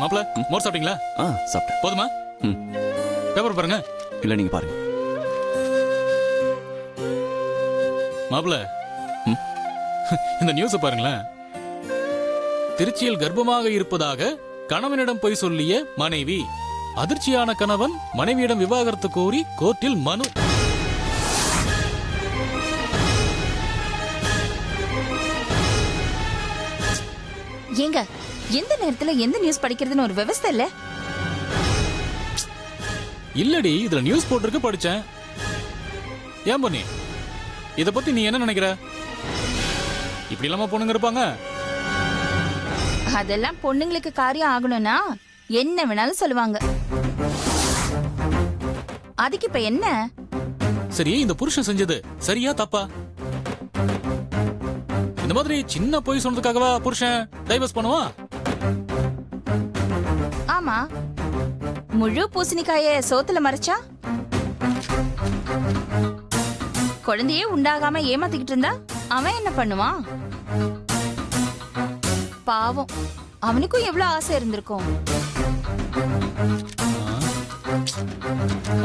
மாப்பிள மோர் சாப்பிட்டீங்களா? சாப்பிட்டேன். போதுமா? ம். பேப்பர் பாருங்க. இல்ல நீங்க பாருங்க. மாப்பிள இந்த நியூஸ் பாருங்களேன். திருச்சியில் கர்ப்பமாக இருப்பதாக கணவனிடம் போய் சொல்லிய மனைவி. அதிர்ச்சியான கணவன் மனைவியிடம் விவாகரத்து கோரி கோர்ட்டில் மனு. ஏங்க எந்த நேரத்துல எந்த நியூஸ் படிக்கிறதுன்னு ஒரு விவசாய இல்ல? இல்லடி, இதுல நியூஸ் போட்டிருக்கு, படிச்சேன். ஏன் பண்ணி இத பத்தி நீ என்ன நினைக்கிற? இப்படி இல்லாம பொண்ணுங்க இருப்பாங்க? அதெல்லாம் பொண்ணுங்களுக்கு காரியம் ஆகணும்னா என்ன வேணாலும் சொல்லுவாங்க. அதுக்கு இப்ப என்ன? சரி, இந்த புருஷன் செஞ்சது சரியா தப்பா? இந்த மாதிரி சின்ன பொய் சொன்னதுக்காகவா புருஷன் டைவர்ஸ் பண்ணுவான்? ஆமா, முழு பூசணிக்காய சோத்துல மறைச்சா குழந்தையே உண்டாகாம ஏமாத்திக்கிட்டு இருந்தா அவன் என்ன பண்ணுவான்? பாவம், அவனுக்கும் எவ்வளவு ஆசை இருந்திருக்கும்.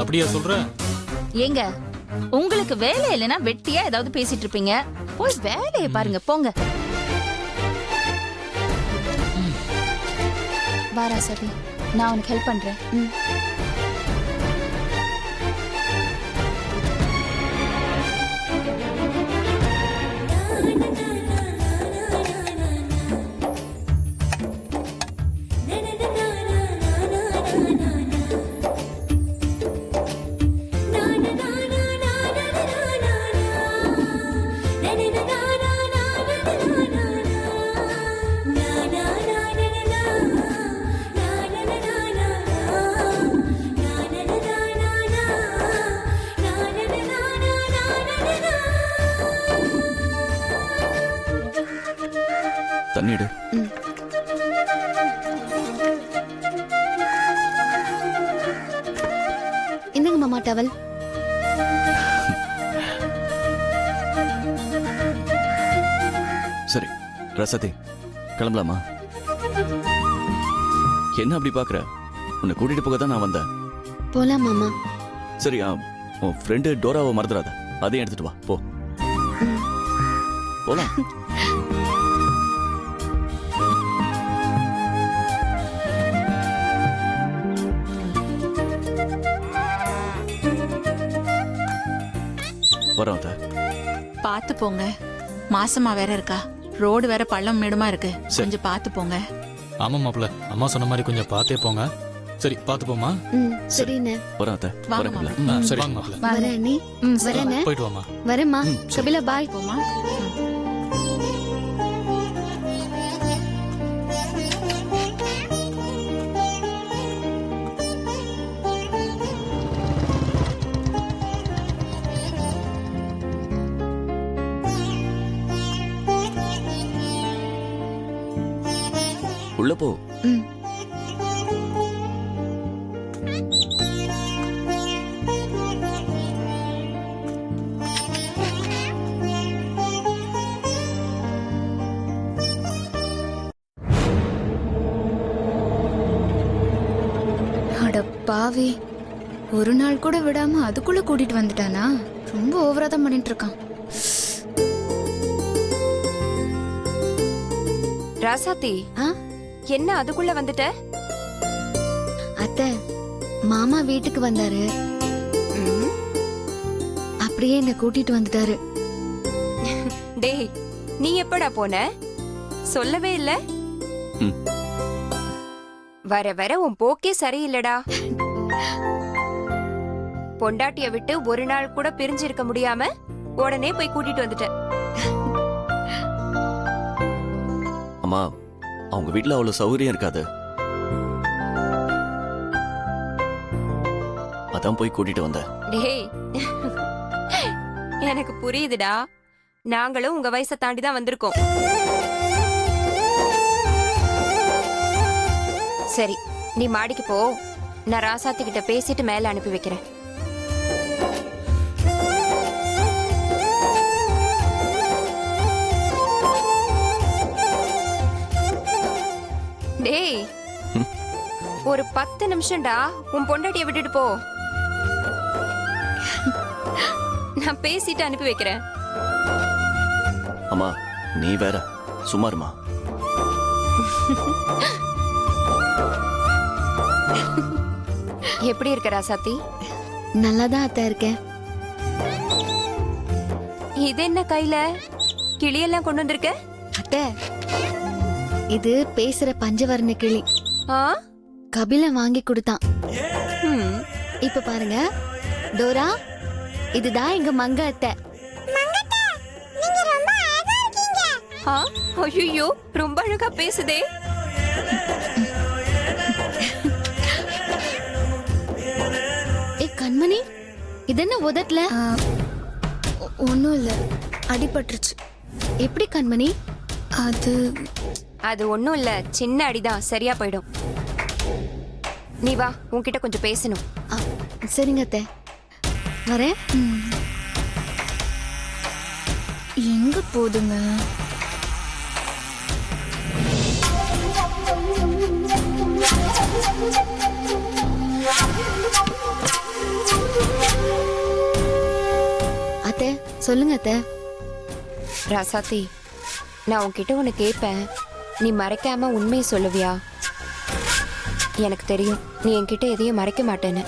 அப்படியா சொல்ற? ஏங்க, உங்களுக்கு வேலை இல்லைன்னா வெட்டியா ஏதாவது பேசிட்டு இருப்பீங்க. போய் வேலையை பாருங்க, போங்க. வாரா சதி, நான் உனக்கு ஹெல்ப் பண்றேன். தண்ணிடு. என்னங்க மாமா டவல்? சரி ரசதி, கிளம்பலாமா? என்ன அப்படி பாக்குற? உன்னை கூட்டிட்டு போக தான் நான் வந்தேன். போலாம் மாமா. சரி, உன் ஃப்ரெண்டு டோராவை மறந்துடாத, அதையும் எடுத்துட்டு வா. போ போலாம். வரோம். பாத்து போங்க, மாசமா வேற இருக்கா, ரோடு வேற பள்ளம் மேடுமா இருக்கு, கொஞ்சம் பாத்து போங்க. ஆமா மாப்பிள, அம்மா சொன்ன மாதிரி கொஞ்சம் பார்த்தே போங்க. சரி, பாத்து போமா. சரிண்ணே. வரோம். சரி மாப்பிள, வரேன் நீ. வரேண்ணே. போயிட்டு வாமா. வரேம்மா. கபிலா பாய். போமா. உள்ள போ. அட பாவி, ஒரு நாள் கூட விடாம அதுக்குள்ள கூட்டிட்டு வந்துட்டானா? ரொம்ப ஓவரா தான் பண்ணிட்டு இருக்கான். ராசாத்தி, என்ன அதுக்குள்ள வந்துட்ட? அத்தை, மாமா வீட்டுக்கு வந்தாரு, அப்படியே என்ன கூட்டிட்டு வந்துட்டாரு. டேய், நீ எப்படா போன? சொல்லவே இல்ல. வர வர உன் போக்கே சரியில்லடா. பொண்டாட்டிய விட்டு ஒரு நாள் கூட பிரிஞ்சு இருக்க முடியாம உடனே போய் கூட்டிட்டு வந்துட்ட. அம்மா, அவங்க வீட்டுல அவ்வளவு சௌகரியம் இருக்காது, அதான் போய் கூட்டிட்டு வந்தேன். டேய், எனக்கு புரியுதுடா, நாங்களும் உங்க வயசை தாண்டி தான் வந்திருக்கோம். சரி, நீ மாடிக்கு போ, நான் ராசாத்தி கிட்ட பேசிட்டு மேல அனுப்பி வைக்கிறேன். டேய், ஒரு 10 நிமிஷம்டா உன் பொண்டாட்டியை விட்டுட்டு போ. நான் பேசிட்டு அனுப்பி வைக்கிறேன். அம்மா நீ வேற சும்மாருமா. எப்படி இருக்க ராசாத்தி? நல்லாதான் அத்தை இருக்கேன். இது என்ன கையில கிளியெல்லாம் கொண்டு வந்திருக்க? அத்தை இது பேசுற பஞ்சவர்ண கிளி. ஆ? கபில வாங்கி கொடுத்தான். ம். இப்ப பாருங்க டோரா, இதுதான் எங்க மங்க அத்தை. ஆ? ஐயையோ, ரொம்ப அழகா பேசுதே. ஏ கண்மணி, இதென்ன உதட்டல? ஒன்றும் இல்லை, அடிபட்டுருச்சு. எப்படி கண்மணி? அது ஒண்ணும் இல்ல, சின்ன அடிதான், சரியா போயிடும். நீ வா, உன்கிட்ட கொஞ்சம் பேசணும். ஆ, சரிங்க அத்தை, வரேன். எங்க போதுங்க? அத்தை சொல்லுங்க அத்தை. ராசாத்தி, நான் உன்கிட்ட ஒண்ணு கேட்பேன், நீ மறைக்காம உண்மையை சொல்லுவியா? எனக்கு தெரியும் நீ என்கிட்ட எதையும் மறைக்க மாட்டேன்னு.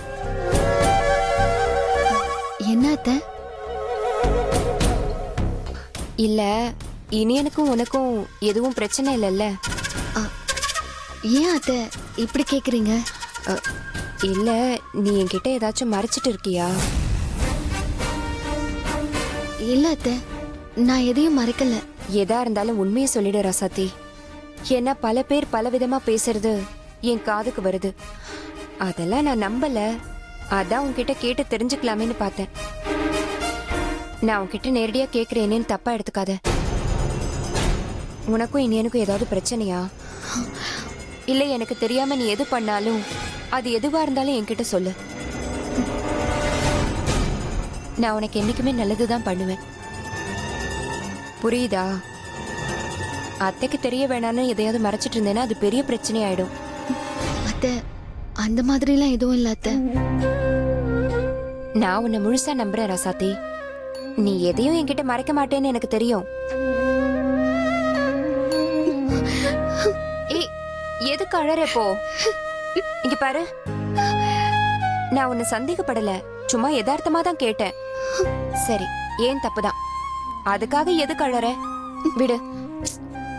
என்ன அத்தை? இல்ல, இனியனுக்கும் உனக்கும் எதுவும் பிரச்சனை இல்லைல்ல? ஏன் அத்தை இப்படி கேக்குறீங்க? இல்ல, நீ என்கிட்ட ஏதாச்சும் மறைச்சிட்டு இருக்கியா? இல்ல அத்தை, நான் எதையும் மறைக்கல. எதா இருந்தாலும் உண்மையை சொல்லிடு ராசாத்தி. ஏன்னா பல பேர் பல விதமா பேசுறது என் காதுக்கு வருது. அதெல்லாம் நான் நம்பல, அதான் உன்கிட்ட கேட்டு தெரிஞ்சுக்கலாமேன்னு பார்த்தேன். நான் உன்கிட்ட நேரடியா கேக்குறேனேன்னு தப்பா எடுத்துக்காத. உனக்கும் இனியனுக்கும் ஏதாவது பிரச்சனையா? இல்ல எனக்கு தெரியாம நீ எது பண்ணாலும் அது எதுவா இருந்தாலும் என்கிட்ட சொல்லு. நான் உனக்கு என்னைக்குமே நல்லதுதான் பண்ணுவேன். புரியுதா? அத்தைக்கு தெரிய வேணான்னு எதையாவது மறைச்சிட்டு இருந்தேன்னா அது பெரிய பிரச்சனை ஆயிடும். அத்தை அந்த மாதிரிலாம் எதுவும் இல்ல அத்தை. நான் உன்னை முழுசா நம்புறேன் ராசாத்தி. நீ எதையும் என்கிட்ட மறைக்க மாட்டேன்னு எனக்கு தெரியும். ஏய், எதுக்கு அழற போ? இங்க பாரு, நான் உன்னை சந்தேகப்படல, சும்மா யதார்த்தமா தான் கேட்டேன். சரி, ஏன் தப்புதான், அதுக்காக எதுக்கு அழற? விடு,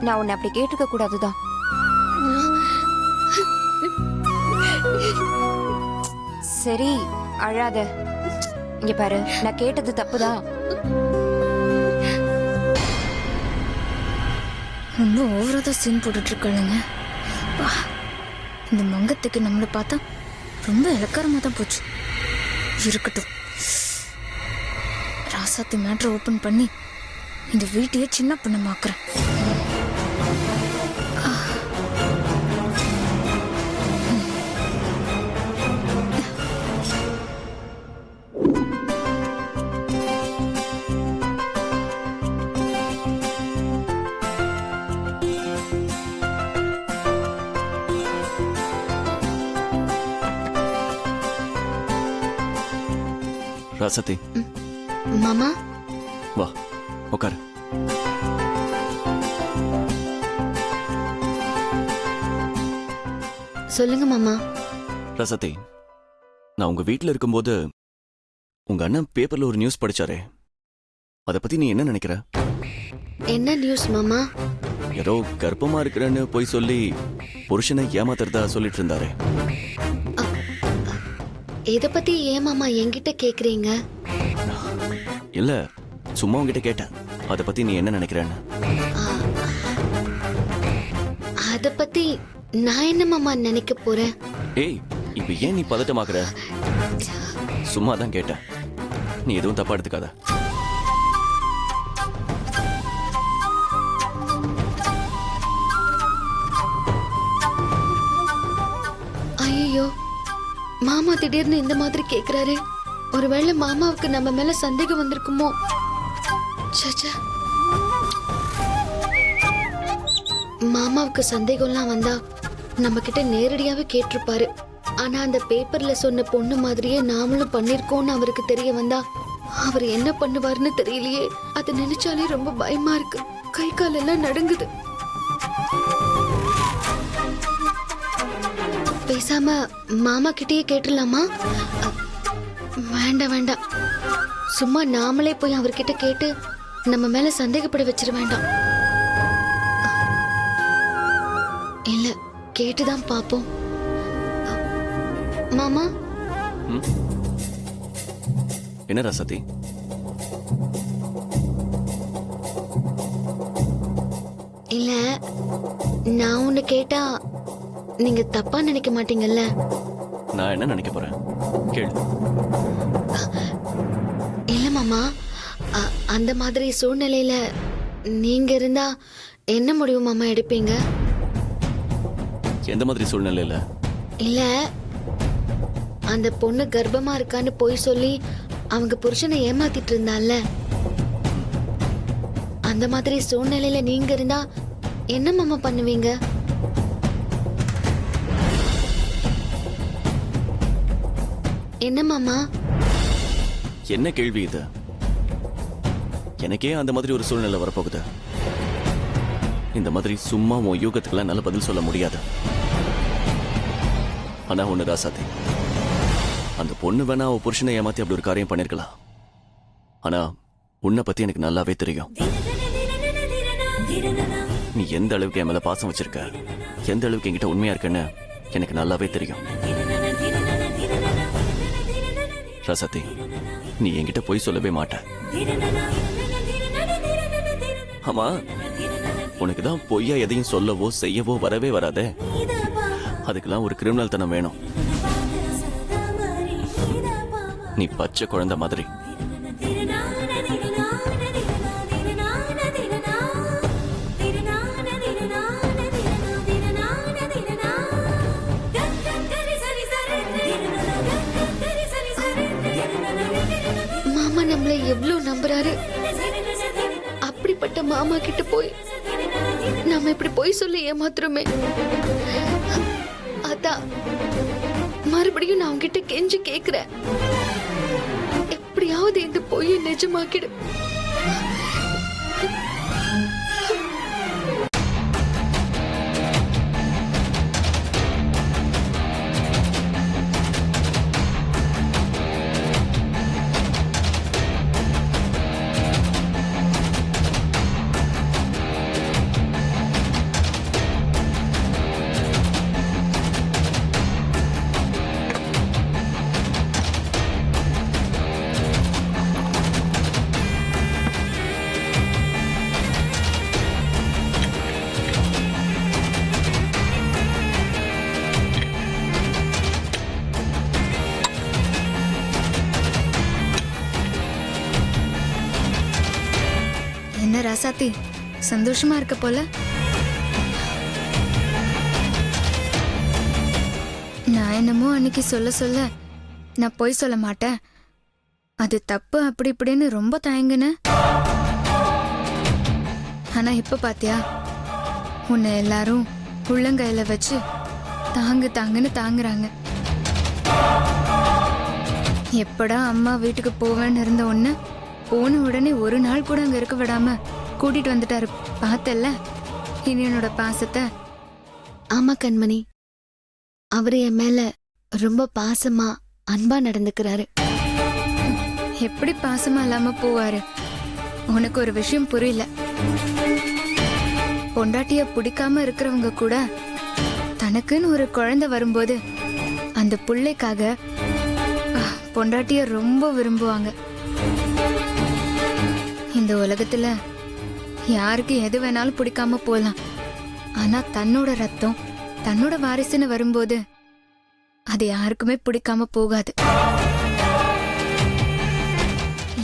நான் உன்னை அப்படி கேட்டுக்க கூடாதுதான். சரி, அழாத. இங்க பாரு, நான் கேட்டது தப்புதான். ரொம்ப ஓவரா தான் சீன் போட்டுட்டு இருக்காளுங்க. வா, இந்த மங்கத்துக்கு நம்மளை பார்த்தா ரொம்ப இலக்காரமா தான் போச்சு. இருக்கட்டும், ராசாத்தி மேட்ரை ஓபன் பண்ணி இந்த வீட்டையே சின்ன பண்ணமாக்குறேன். ராசத்தி மாமா வா உட்காரு. சொல்லுங்க மாமா. ரசதி, நான் உங்க வீட்ல இருக்கும்போது உங்க அண்ணன் பேப்பர்ல ஒரு நியூஸ் படிச்சாரே, அத பத்தி நீ என்ன நினைக்கிற? என்ன நியூஸ் மாமா? ஏதோ கர்ப்பமா இருக்கிறேன்னு போய் சொல்லி புருஷனை ஏமாத்துறதா சொல்லிட்டு இருந்தாரே. இத பத்தி ஏன் மாமா என்கிட்ட கேக்குறீங்க? இல்ல, சும்மா உங்ககிட்ட கேட்டேன், அத பத்தி நீ என்ன நினைக்கிறேன்னு. அத பத்தி நான் என்ன மாமா நினைக்க போறேன்? ஏய், இப்ப ஏன் நீ பதட்டமாக்குற? சும்மா தான் கேட்டேன், நீ எதுவும் தப்பா எடுத்துக்காத. ஐயோ, மாமா திடீர்னு இந்த மாதிரி கேக்குறாரு. ஒருவேளை மாமாவுக்கு நம்ம மேல சந்தேகம் வந்திருக்குமோ? சச்சா, மாமாவுக்கு சந்தேகம்லாம் வந்தா நம்ம கிட்ட நேரடியாவே கேட்டிருப்பாரு. ஆனா அந்த பேப்பர்ல சொன்ன பொண்ணு மாதிரியே நாமளும் பண்ணிருக்கோம்னு அவருக்கு தெரிய வந்தா அவர் என்ன பண்ணுவாருன்னு தெரியலையே. அதை நினைச்சாலே ரொம்ப பயமா இருக்கு. கை கால் எல்லாம் நடுங்குது. பேசாம மாமா கிட்டயே கேட்டுடலாமா? வேண்டாம் வேண்டாம், சும்மா நாமளே போய் அவர்கிட்ட கேட்டு நம்ம மேல சந்தேகப்பட வச்சிட வேண்டாம். இல்ல, கேட்டுதான் பாப்போம். மாமா, ம்? என்ன ராசாத்தி? இல்ல, நான் ஒண்ணு கேட்டா நீங்க தப்பா நினைக்க மாட்டீங்கல்ல? நான் என்ன நினைக்க போறேன்? கேளு. இல்ல மாமா, அந்த மாதிரி சூழ்நிலையில நீங்க இருந்தா என்ன முடிவு மாமா எடுப்பீங்க? எந்த மாதிரி சூழ்நிலையில? இல்ல, அந்த பொண்ணு கர்ப்பமா இருக்கான்னு போய் சொல்லி அவங்க புருஷனை ஏமாத்திட்டு இருந்தால, அந்த மாதிரி சூழ்நிலையில நீங்க இருந்தா என்ன மாமா பண்ணுவீங்க? என்ன மாமா? என்ன கேள்வி இது? எனக்கே அந்த மாதிரி ஒரு சூழ்நிலை வரப்போகுது. இந்த மாதிரி சும்மா உன் யூகத்துக்கெல்லாம் என்னால பதில் சொல்ல முடியாது. ஆனா ஒண்ணு ராசாத்தி, அந்த பொண்ணு வேணா அவ புருஷனை ஏமாத்தி அப்படி ஒரு காரியம் பண்ணிருக்கலாம். ஆனா உன்னை பத்தி எனக்கு நல்லாவே தெரியும். நீ எந்த அளவுக்கு என் மேல பாசம் வச்சிருக்க, எந்த அளவுக்கு என்கிட்ட உண்மையா இருக்கன்னு எனக்கு நல்லாவே தெரியும். ராசாத்தி, நீ என்கிட்ட போய் சொல்லவே மாட்ட. ஆமா, உனக்கு தான் பொய்யா எதையும் சொல்லவோ செய்யவோ வரவே வராதே. அதுக்கெல்லாம் ஒரு கிரிமினல் தனம் வேணும். நீ பச்சை குழந்தை மாதிரி. மாமா நம்மள எவ்வளவு நம்புறாரு. அப்படிப்பட்ட மாமா கிட்ட போய் நாம இப்படி போய் சொல்லி ஏமாத்துறோமே. அதான் மறுபடியும் நான் உங்ககிட்ட கெஞ்சி கேக்குறேன், எப்படியாவது இந்த பொய்யை நிஜமாக்கிடு. என்ன ராசாத்தி, சந்தோஷமா இருக்க போல? நான் என்னமோ அன்னைக்கு சொல்ல நான் போய் சொல்ல மாட்டேன், அது தப்பு அப்படி இப்படின்னு ரொம்ப தயங்குன. ஆனா இப்ப பாத்தியா, உன்னை எல்லாரும் உள்ளங்கையில வச்சு தாங்குன்னு தாங்குறாங்க. எப்படா அம்மா வீட்டுக்கு போவேன்னு இருந்த ஒண்ணு போன உடனே ஒரு நாள் கூட அங்க இருக்க விடாம கூட்டிட்டு வந்துட்டாரு. பார்த்தல்ல இனி என்னோட பாசத்தை? ஆமா கண்மணி, அவரு என் மேல ரொம்ப பாசமா அன்பா நடந்துக்கிறாரு. எப்படி பாசமா இல்லாம போவாரு? உனக்கு ஒரு விஷயம் புரியல. பொண்டாட்டிய பிடிக்காம இருக்கிறவங்க கூட தனக்குன்னு ஒரு குழந்தை வரும்போது அந்த பிள்ளைக்காக பொண்டாட்டிய ரொம்ப விரும்புவாங்க. இந்த உலகத்துல யாருக்கு எது வேணாலும் பிடிக்காம போலாம், ஆனா தன்னோட ரத்தம் தன்னோட வாரிசுன்னு வரும்போது அது யாருக்குமே பிடிக்காம போகாது.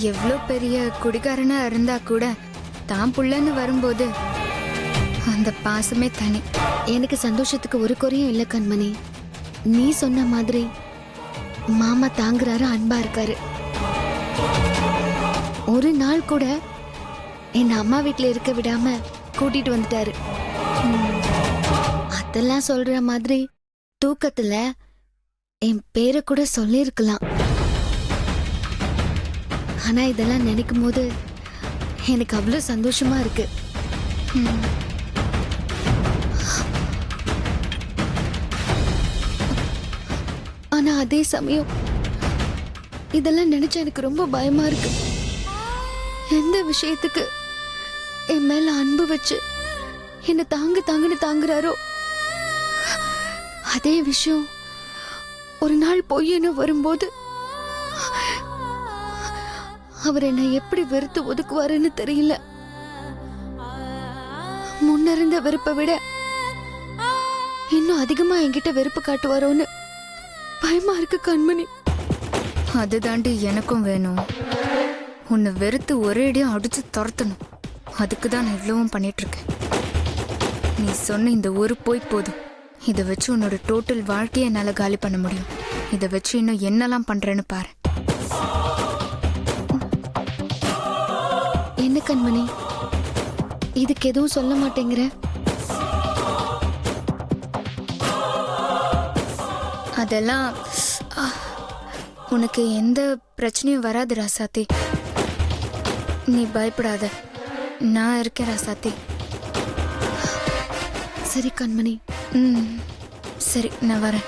எவ்வளவு பெரிய குடிகாரனா இருந்தா கூட தான் புள்ளன்னு வரும்போது அந்த பாசமே தனி. எனக்கு சந்தோஷத்துக்கு ஒரு குறையும் இல்ல கண்மணி. நீ சொன்ன மாதிரி மாமா தாங்குறாரு, அன்பா இருக்காரு. ஒரு நாள் கூட என் அம்மா வீட்டுல இருக்க விடாம கூட்டிட்டு வந்துட்டாரு. அதெல்லாம் சொல்ற மாதிரி தூக்கத்துல என் பேரை கூட சொல்லியிருக்கலாம். ஆனா இதெல்லாம் நினைக்கும் போது எனக்கு அவ்வளவு சந்தோஷமா இருக்கு. ஆனா அதே சமயம் இதெல்லாம் நினைச்சா எனக்கு ரொம்ப பயமா இருக்கு. எந்த விஷயத்துக்கு என் மேல அன்பு வச்சு என்ன தாங்குன்னு தாங்குறாரோ அதே விஷயம் ஒரு நாள் பொய்ன்னு வரும்போது அவர் என்னை எப்படி வெறுத்து ஒதுக்குவாருன்னு தெரியல. முன்னிருந்த வெறுப்பை விட இன்னும் அதிகமா என்கிட்ட வெறுப்பு காட்டுவாரோன்னு பயமா இருக்கு கண்மணி. அதுதாண்டி எனக்கும் வேணும். உன்னை வெறுத்து ஒரே அடியா அடிச்சு துரத்தணும். அதுக்கு தான் நான் இவ்வளவும் பண்ணிட்டு இருக்கேன். நீ சொன்ன இந்த ஒரு போய் போதும். இதை வச்சு உன்னோட டோட்டல் வாழ்க்கையை என்னால காலி பண்ண முடியும். இதை வச்சு இன்னும் என்னெல்லாம் பண்றேன்னு பாரு. என்ன கண்மணி, இதுக்கு எதுவும் சொல்ல மாட்டேங்கிற? அதெல்லாம் உனக்கு எந்த பிரச்சனையும் வராது ராசாத்தி. நீ பயப்படாத, நான் இருக்கேன் ராசாத்தி. சரி கண்மணி. சரி, நான் வரேன்.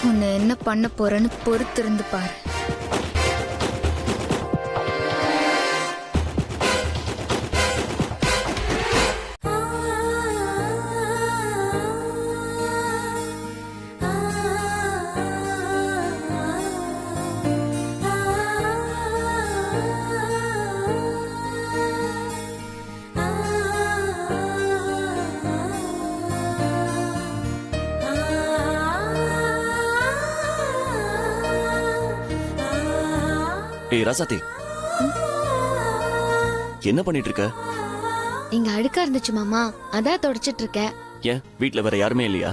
உன்னை என்ன பண்ண போறேன்னு பொறுத்திருந்து பாரு. ஏய் ராசாத்தி, என்ன பண்ணிட்டு இருக்க? இங்க அழுக்கா இருந்துச்சு மாமா, அதான் தொடச்சிட்டு இருக்கேன். ஏன் வீட்ல வேற யாருமே இல்லையா?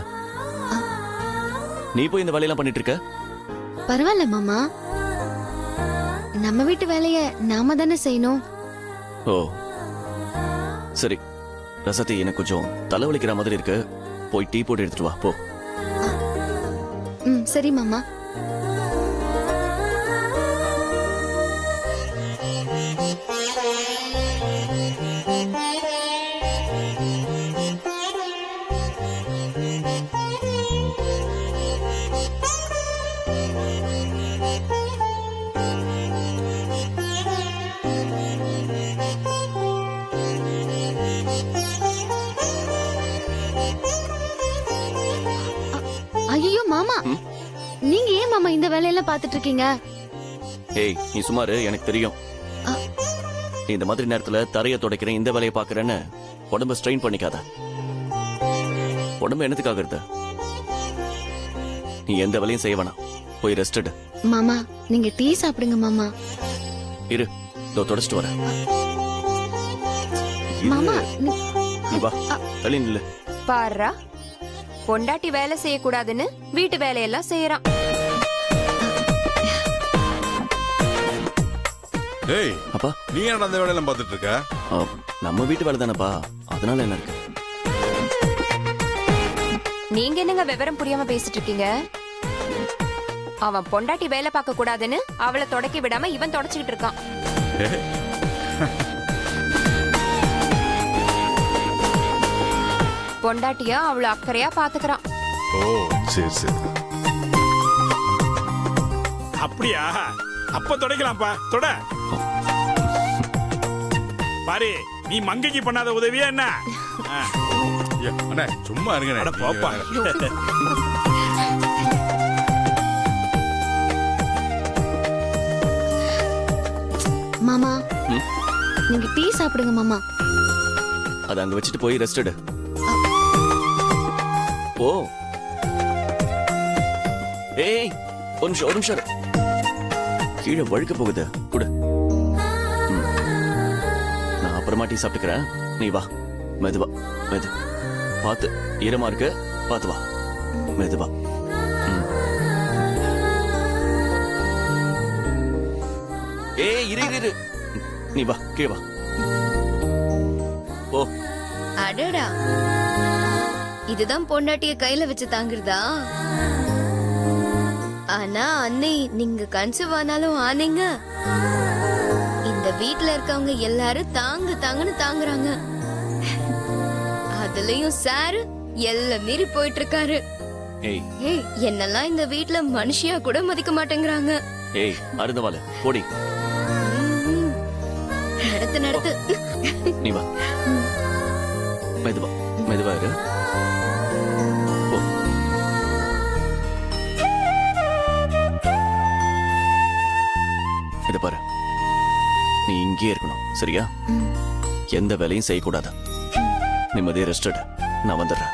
நீ போய் இந்த வேலையெல்லாம் பண்ணிட்டு இருக்க? பரவாயில்ல மாமா, நம்ம வீட்டு வேலைய நாம தானே செய்யணும். ஓ சரி ரசாத்தி, எனக்கு கொஞ்சம் தலைவலிக்கிற மாதிரி இருக்கு. போய் டீ போட்டு எடுத்துட்டு வா போ. சரி மாமா. ஐயோ மாமா, நீங்க ஏன் மாமா இந்த வேலையெல்லாம் பாத்துட்டு இருக்கீங்க? ஏய் நீ சுமாரு, எனக்கு தெரியும். நீ இந்த மாதிரி நேரத்துல தரைய துடைக்கிறேன், இந்த வேலையை பாக்குறேன்னு உடம்ப ஸ்ட்ரெயின் பண்ணிக்காத. உடம்பு என்னத்துக்காக இருந்த? நீ எந்த வேலையும் செய்ய வேணாம், போய் ரெஸ்ட் எடு. மாமா நீங்க டீ சாப்பிடுங்க மாமா. இரு, இதோ தொடச்சிட்டு வரேன். இரு. மாமா நீ வா, தள்ளி நில்லு. பாருடா, பொண்டாட்டி வேலை செய்யக்கூடாதுன்னு வீட்டு வேலையெல்லாம் செய்யறான். ஏய் அப்பா, நீ ஏன் அந்த வேலையெல்லாம் பார்த்துட்டு இருக்க? நம்ம வீட்டு வேலை தானப்பா, அதனால என்ன இருக்கு? நீங்க என்னங்க விவரம் புரியாம பேசிட்டு இருக்கீங்க? அவன் பொண்டாட்டி வேலை பார்க்க கூடாதுன்னு அவளை தொடக்கி விடாம இவன் தொடச்சிக்கிட்டு இருக்கான். பொண்டாட்டியா அவளை அக்கறையா பாத்துக்கிறான். ஓ சரி சரி. அப்படியா? அப்ப தொடக்கலாம்ப்பா, தொட. பாரு, நீ மங்கைக்கு பண்ணாத உதவியா என்ன? ஐயா, அண்ணே சும்மா இருங்க. அட போப்பா. மாமா நீங்க டீ சாப்பிடுங்க மாமா. அதை அங்க வச்சுட்டு போய் ரெஸ்ட் எடு. ஓ ஏய், ஒரு நிமிஷம் இரு. கீழே வழுக்க போகுது, குடு. நான் அப்புறமா டீ சாப்பிட்டுக்கிறேன், நீ வா. மெதுவா மெது, பார்த்து, ஈரமா இருக்கு, பார்த்து வா. மெதுவா. ஏய் இரு இரு இரு நீ வா கீழே வா ஓ அடடா இதுதான் பொண்டாட்டிய கையில வச்சு தாங்குறதா? ஆனா அன்னை நீங்க கன்சீவ் ஆனாலும் ஆனீங்க இந்த வீட்ல இருக்கவங்க எல்லாரும் தாங்கன்னு தாங்குறாங்க. அதுலயும் சார் எல்லாம் மீறி போயிட்டு இருக்காரு. ஏய் ஏய் என்னெல்லாம் இந்த வீட்ல மனுஷியா கூட மதிக்க மாட்டேங்கிறாங்க. ஏய் அருந்தவால போடி ம்ம். நடத்து நீ வா மெதுவா மெதுவா இரு ஓ இத பாரு நீ இங்கே இருக்கணும் சரியா? எந்த வேலையும் செய்யக்கூடாது. நிம்மதியா ரெஸ்ட் எடு. நான் வந்துடுறேன்.